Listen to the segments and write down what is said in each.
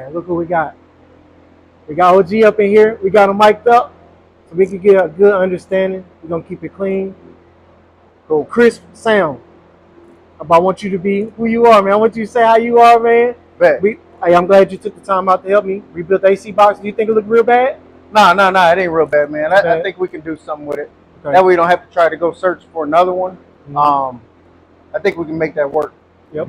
man. Look what we got. We got OG up in here. We got him mic'd up so we can get a good understanding. We're going to keep it clean. Go crisp sound. I want you to be who you are, man. I want you to say how you are, man. Hey, I'm glad you took the time out to help me rebuild the AC box. Do you think it look real bad? No, it ain't real bad, man. I think we can do something with it. Okay. That way we don't have to try to go search for another one. Mm-hmm. I think we can make that work. Yep.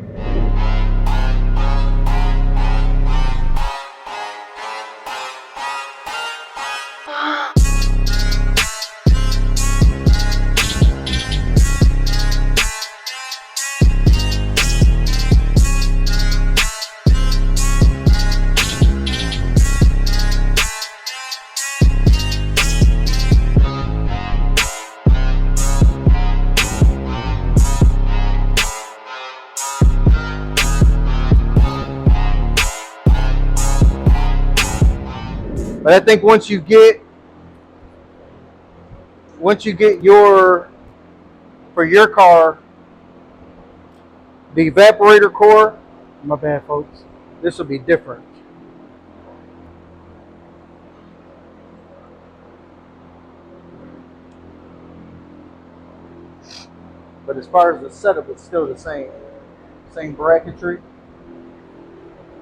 But I think once you get your, for your car, the evaporator core, my bad, folks, this will be different. But as far as the setup, it's still the same bracketry.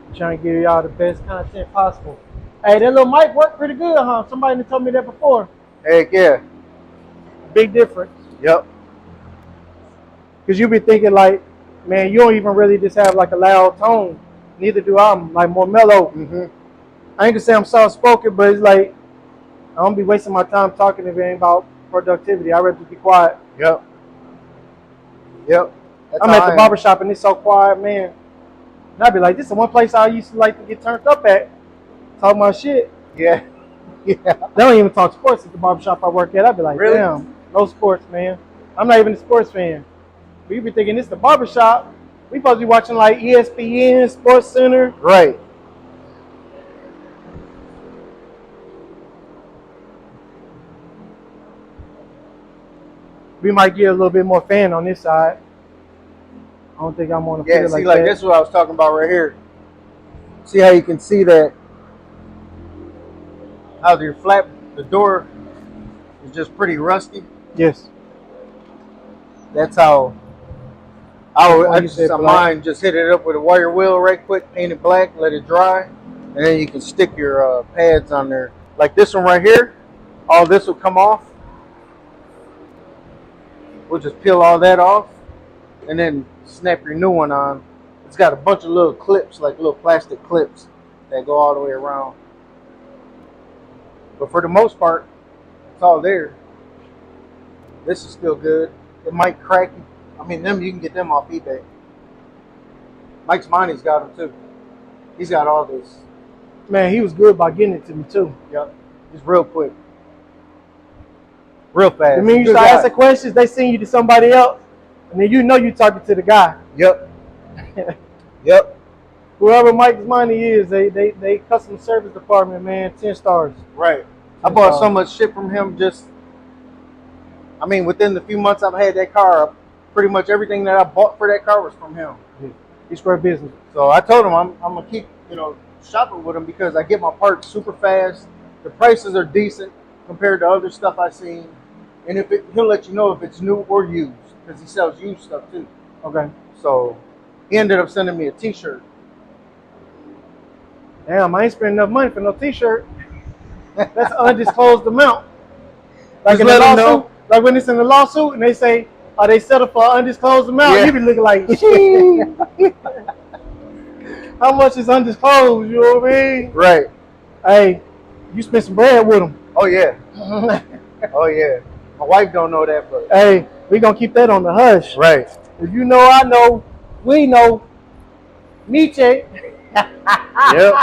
I'm trying to give y'all the best content possible. Hey, that little mic worked pretty good, huh? Somebody told me that before. Heck yeah. Big difference. Yep. Because you be thinking like, man, you don't even really just have like a loud tone. Neither do I. I'm like more mellow. Mm-hmm. I ain't gonna say I'm soft-spoken, but it's like, I don't be wasting my time talking if it ain't about productivity. I'd rather be quiet. Yep. I'm at the barbershop and it's so quiet, man. And I'd be like, this is the one place I used to like to get turned up at. Talk my shit. Yeah. They don't even talk sports at the barbershop I work at. I'd be like, really? Damn, no sports, man. I'm not even a sports fan. But you be thinking this is the barbershop. We supposed to be watching like ESPN, Sports Center. Right. We might get a little bit more fan on this side. I don't think I'm on the field like that. This is what I was talking about right here. See how you can see that how your the door is just pretty rusty? Yes. That's how mine just hit it up with a wire wheel right quick, paint it black, let it dry, and then you can stick your pads on there. Like this one right here, all this will come off. We'll just peel all that off and then snap your new one on. It's got a bunch of little clips, like little plastic clips that go all the way around. But for the most part, it's all there. This is still good. It might crack. I mean, them you can get them off eBay. Mike's Money's got them too. He's got all this. Man, he was good about getting it to me too. Yep. Just real quick. Real fast. I mean, you start asking questions, they send you to somebody else, and then you know you're talking to the guy. Yep. Yep. Whoever Mike's Money is, they customer service department, man, 10 stars. Right. I bought so much shit from him within the few months I've had that car, pretty much everything that I bought for that car was from him. Yeah. He's square business. So I told him I'm gonna keep, shopping with him because I get my parts super fast. The prices are decent compared to other stuff I've seen. And he'll let you know if it's new or used because he sells used stuff too. Okay. So he ended up sending me a t-shirt. Damn, I ain't spending enough money for no t-shirt. That's an undisclosed amount. Like in the lawsuit, like when it's in the lawsuit and they say, they settled for an undisclosed amount, you be looking like, gee. How much is undisclosed, you know what I mean? Right. Hey, you spent some bread with them. Oh, yeah. Oh, yeah. My wife don't know that, but... Hey, we going to keep that on the hush. Right. If you know, I know, we know. Nietzsche. Yep.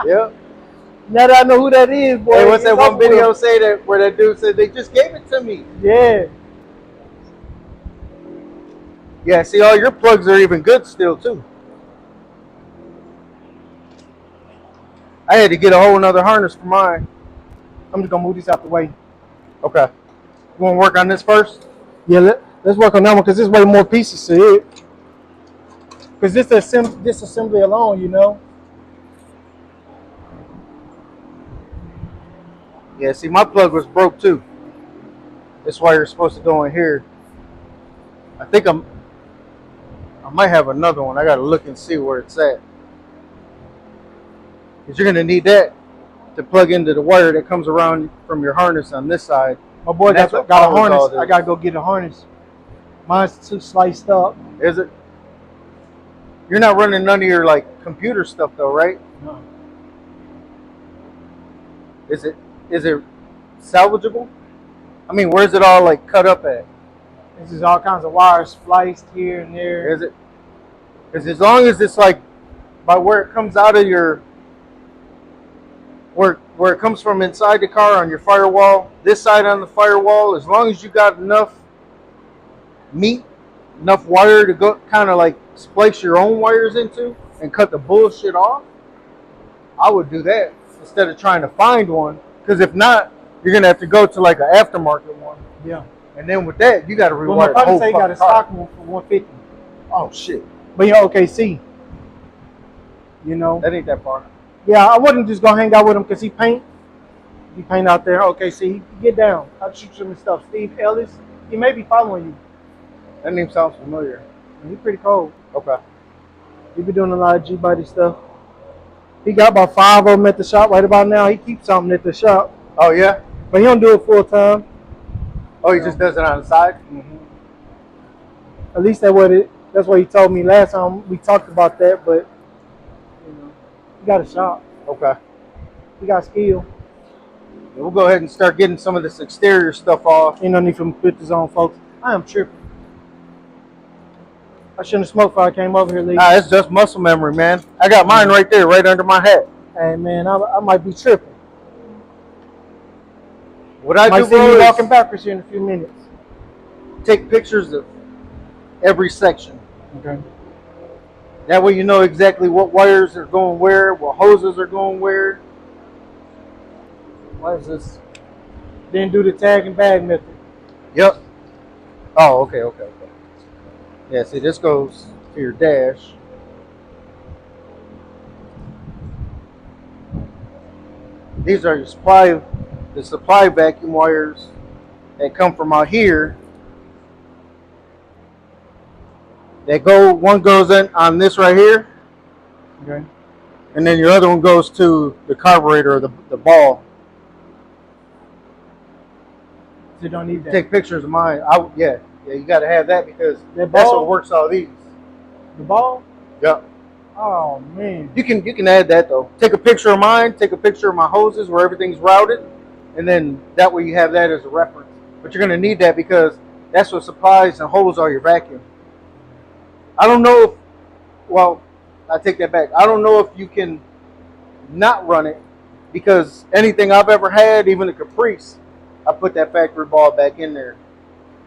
Yep. Now that I know who that is, boy. Hey, what's that one video where that dude said, they just gave it to me? Yeah. Yeah, see, all your plugs are even good still, too. I had to get a whole nother harness for mine. I'm just going to move this out the way. Okay. You want to work on this first? Yeah, let's work on that one because there's way more pieces to it. Because this assembly alone, Yeah, see, my plug was broke too. This wire is supposed to go in here. I think I might have another one. I gotta look and see where it's at. Because you're gonna need that to plug into the wire that comes around from your harness on this side. My boy got a harness. I gotta go get a harness. Mine's too sliced up. Is it? You're not running none of your like computer stuff though, right? No. Is it salvageable? I mean, where's it all like cut up at? This is all kinds of wires spliced here and there. Is it? Because as long as it's like by where it comes out of your where it comes from inside the car on your firewall, this side on the firewall, as long as you got enough meat, enough wire to go kind of like splice your own wires into and cut the bullshit off, I would do that instead of trying to find one. Because if not, you're gonna have to go to like an aftermarket one. Yeah. And then with that, you got to rewire well, my the partner whole say he got a stock one for 150. Oh shit! But yeah, okay, see. You know. That ain't that far. Yeah, I wouldn't just go hang out with him because he paint. He paint out there. Okay, see, get down. I'll shoot you some stuff. Steve Ellis, he may be following you. That name sounds familiar. He's pretty cold. Okay. He be doing a lot of G-Body stuff. He got about 5 of them at the shop right about now. He keeps something at the shop. Oh yeah? But he don't do it full time. Oh, he just does it on the side? Mm-hmm. At least that's what he told me last time we talked about that, but you know, he got a shop. Okay. He got skill. Yeah, we'll go ahead and start getting some of this exterior stuff off. Ain't no need for him to put this on, folks. I am tripping. I shouldn't have smoked before I came over here, Lee. Nah, it's just muscle memory, man. I got mine right there, right under my hat. Hey, man, I might be tripping. What I do, see bro, me is walking backwards here in a few minutes. take pictures of every section. Okay. That way you know exactly what wires are going where, what hoses are going where. What is this? Then do the tag and bag method. Yep. Oh, okay. Yeah, see, this goes to your dash. These are the supply vacuum wires that come from out here. One goes in on this right here. Okay. And then your other one goes to the carburetor, the ball. So you don't need that. Take pictures of mine. Yeah, you got to have that because That that's ball? what works all these. The ball? Yep. Oh man. You can add that though. Take a picture of mine. Take a picture of my hoses where everything's routed, and then that way you have that as a reference. But you're gonna need that because that's what supplies and holds all your vacuum. I don't know if. Well, I take that back. I don't know if you can not run it because anything I've ever had, even the Caprice, I put that factory ball back in there,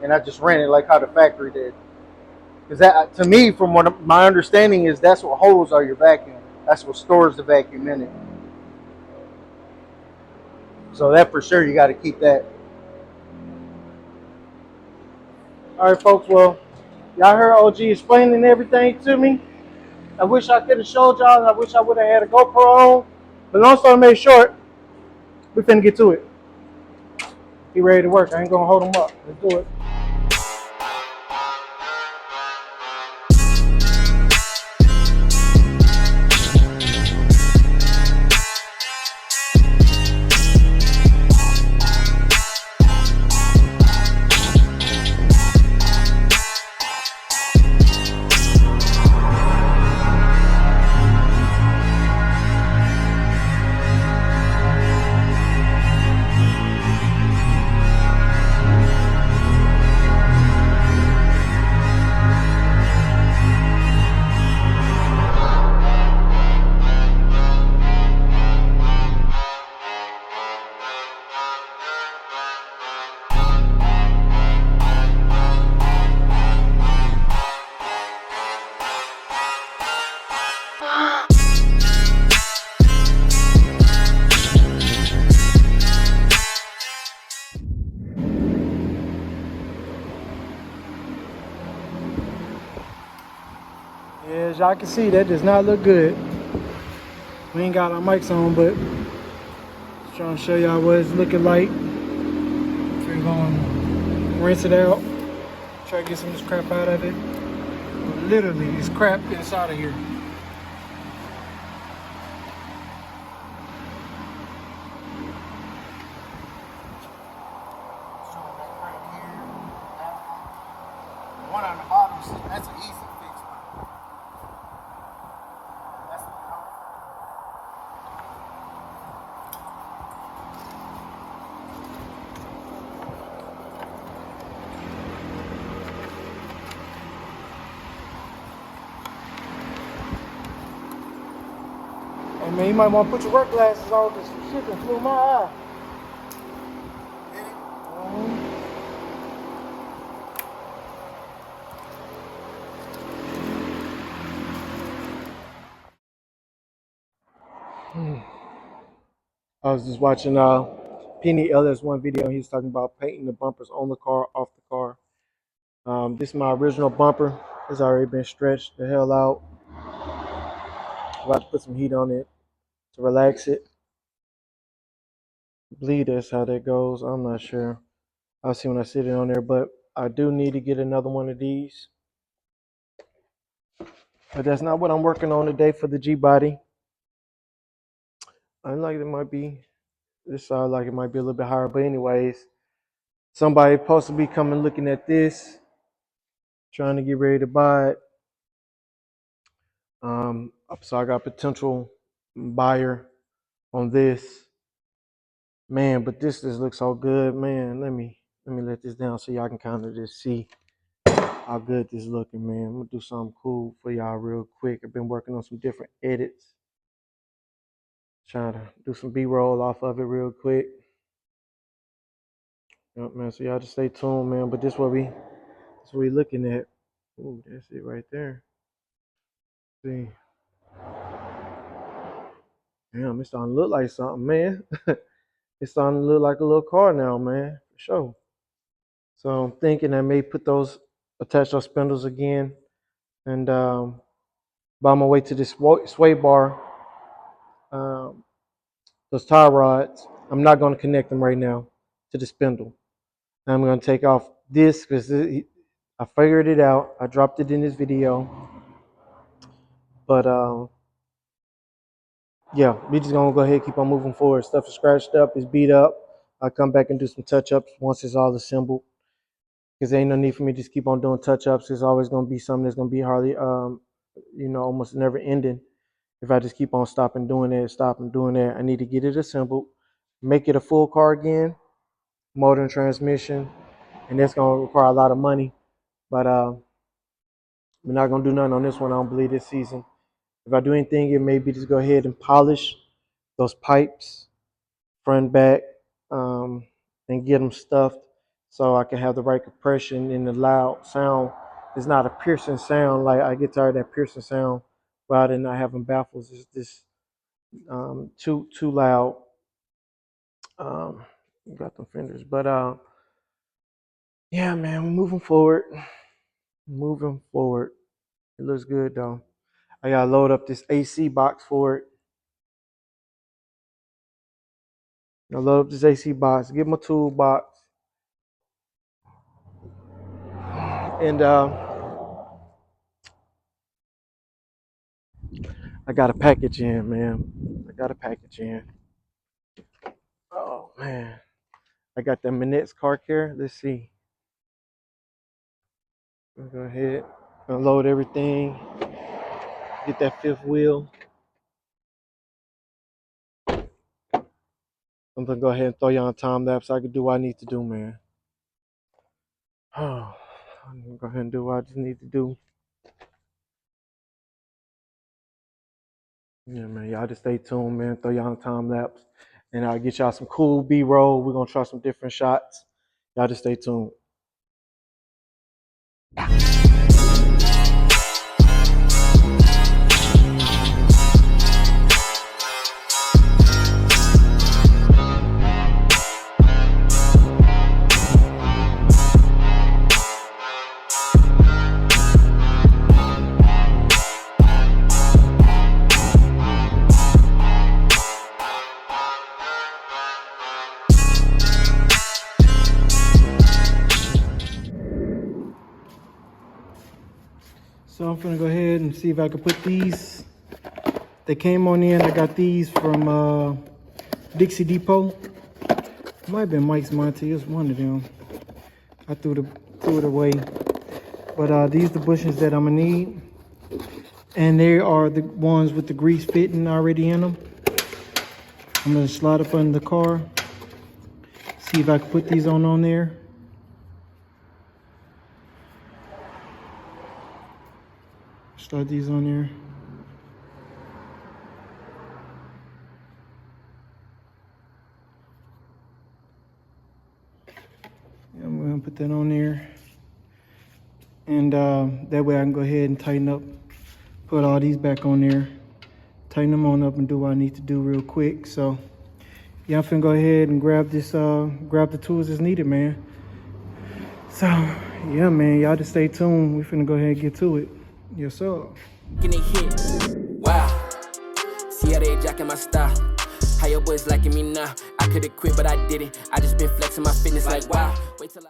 and I just ran it like how the factory did. Because that, to me, from what my understanding is, that's what holds all your vacuum. That's what stores the vacuum in it. So that for sure, you got to keep that. All right, folks. Well, y'all heard OG explaining everything to me. I wish I could have showed y'all, and I wish I would have had a GoPro on. But long story made short, we finna get to it. He ready to work. I ain't gonna hold him up. Let's do it. Yeah, as y'all can see, that does not look good. We ain't got our mics on, but Trying to show y'all what it's looking like. So we're gonna rinse it out. Try to get some of this crap out of it. Literally, it's crap inside of here. One on the bottom, that's an easy fix. That's the Hey man, you might want to put your work glasses on because some shit done flew my eye. I was just watching Penny Ellis one video. He was talking about painting the bumpers on the car, off the car. This is my original bumper. It's already been stretched the hell out. About to put some heat on it to relax it. I believe that's how that goes. I'm not sure. I'll see when I sit it on there, but I do need to get another one of these. But that's not what I'm working on today for the G body. I like it might be. This sounds like it might be a little bit higher, but anyways, somebody supposed to be coming looking at this, trying to get ready to buy it. So I got potential buyer on this. Man, but this just looks so good, man. Let me let this down so y'all can kind of just see how good this looking, man. I'm gonna do something cool for y'all real quick. I've been working on some different edits. Trying to do some B-roll off of it real quick. Yep, man. So y'all just stay tuned, man. But this what we looking at. Ooh, that's it right there. See. Damn, it's starting to look like something, man. It's starting to look like a little car now, man. For sure. So I'm thinking I may attach those spindles again. And but I'm gonna wait to this sway bar, those tie rods. I'm not gonna connect them right now to the spindle. I'm gonna take off this because I figured it out. I dropped it in this video. But yeah, we just gonna go ahead and keep on moving forward. Stuff is scratched up, it's beat up. I'll come back and do some touch-ups once it's all assembled. Because there ain't no need for me to just keep on doing touch-ups. It's always gonna be something that's gonna be hardly almost never ending. If I just keep on stopping doing that, I need to get it assembled, make it a full car again, motor and transmission, and that's gonna require a lot of money. But we're not gonna do nothing on this one, I don't believe, this season. If I do anything, it may be just go ahead and polish those pipes, front, back, and get them stuffed so I can have the right compression and the loud sound. It's not a piercing sound. Like I get tired of that piercing sound rather than not having baffles. It's just too loud. Got them fenders, but yeah, man, we're moving forward. Moving forward. It looks good though. I gotta load up this AC box for it. I load up this AC box, get my toolbox, and I got a package in, man. I got a package in. Oh man, I got the Minette's car care. Let's see. I'll go ahead, unload everything. Get that fifth wheel. I'm gonna go ahead and throw you on a time lapse so I can do what I need to do, man. Oh, I'm gonna go ahead and do what I just need to do. Yeah, man. Y'all just stay tuned, man. Throw y'all on a time lapse, and I'll get y'all some cool B-roll. We're gonna try some different shots. Y'all just stay tuned. So I'm gonna go ahead and see if I can put these. They came on in. I got these from Dixie Depot. Might have been Mike's Monte. It's one of them. I threw it away. But these are the bushings that I'm gonna need. And they are the ones with the grease fitting already in them. I'm gonna slide up under the car. See if I can put these on there. Slide these on there. I'm gonna put that on there. And that way I can go ahead and tighten up, put all these back on there, tighten them on up and do what I need to do real quick. So yeah, I'm finna go ahead and grab this, grab the tools as needed, man. So yeah, man, y'all just stay tuned. We finna go ahead and get to it. Yes, sir. Getting hit. Wow. See how they jacking my style. How your boys liking me now? I could've quit, but I didn't. I just been flexing my fitness like wow. Wait till I